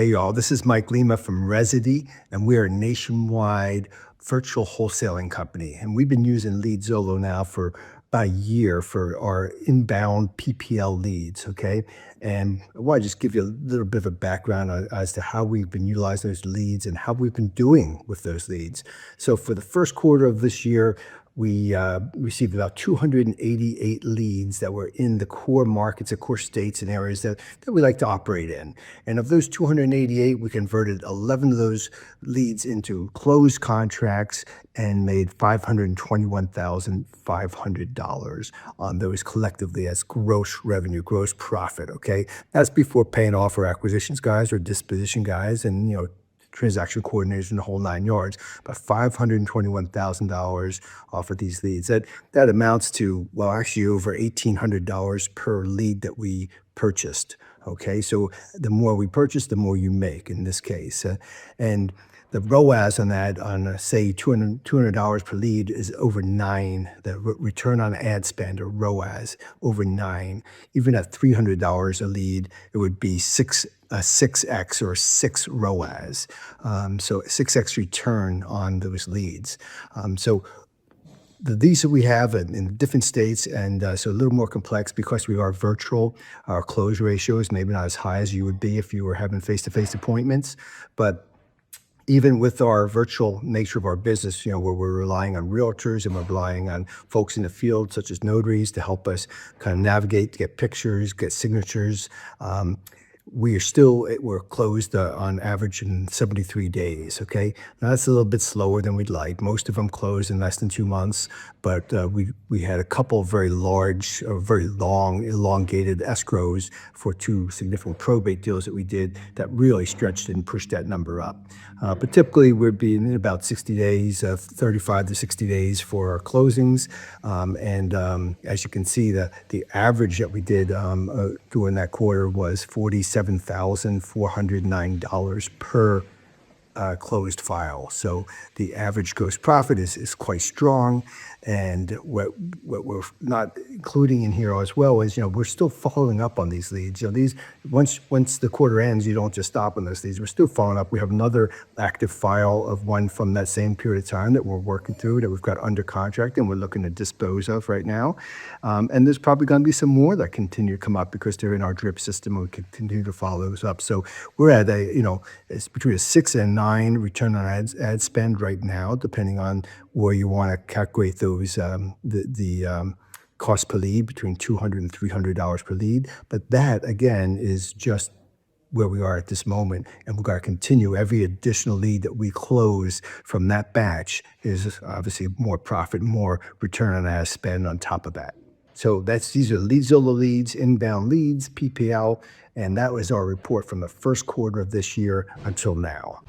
Hey y'all, this is Mike Lima from Residi, and we are a nationwide virtual wholesaling company. And we've been using Leadzolo now for about a year for our inbound PPL leads, okay? And I want to just give you a little bit of a background as to how we've been utilizing those leads and how we've been doing with those leads. So for the first quarter of this year, we received about 288 leads that were in the core markets, the core states and areas that we like to operate in. And of those 288, we converted 11 of those leads into closed contracts and made $521,500 on those collectively as gross revenue, gross profit, okay? That's before paying off our acquisitions guys or disposition guys and, transaction coordinators in the whole 9 yards, but $521,000 off of these leads. That amounts to, well, actually over $1,800 per lead that we purchased. Okay, so the more we purchase, the more you make in this case. And the ROAS on that, say $200 per lead, is over 9. The return on ad spend, or ROAS, over 9. Even at $300 a lead, it would be 6x or 6 ROAS. So 6x return on those leads. So the leads that we have in different states, and so a little more complex because we are virtual. Our close ratio is maybe not as high as you would be if you were having face-to-face appointments, but even with our virtual nature of our business, where we're relying on realtors and we're relying on folks in the field, such as notaries, to help us kind of navigate, get pictures, get signatures. We're closed on average in 73 days, okay? Now that's a little bit slower than we'd like. Most of them closed in less than 2 months, but we had a couple of very large, or very long, elongated escrows for 2 significant probate deals that we did that really stretched and pushed that number up. But typically we're being in about 60 days, 35 to 60 days for our closings. As you can see, the average that we did during that quarter was $47,409 per closed file. So the average gross profit is quite strong. And what we're not including in here as well is, we're still following up on these leads. These once the quarter ends, you don't just stop on those leads. We're still following up. We have another active file of one from that same period of time that we're working through, that we've got under contract and we're looking to dispose of right now. And there's probably going to be some more that continue to come up because they're in our drip system, and we continue to follow those up. So we're at it's between a 6 and 9 return on ad spend right now, depending on where you want to calculate those the cost per lead, between $200 and $300 per lead. But that, again, is just where we are at this moment, and we've got to continue. Every additional lead that we close from that batch is obviously more profit, more return on ad spend on top of that. So these are Leadzolo leads, inbound leads, PPL, and that was our report from the first quarter of this year until now.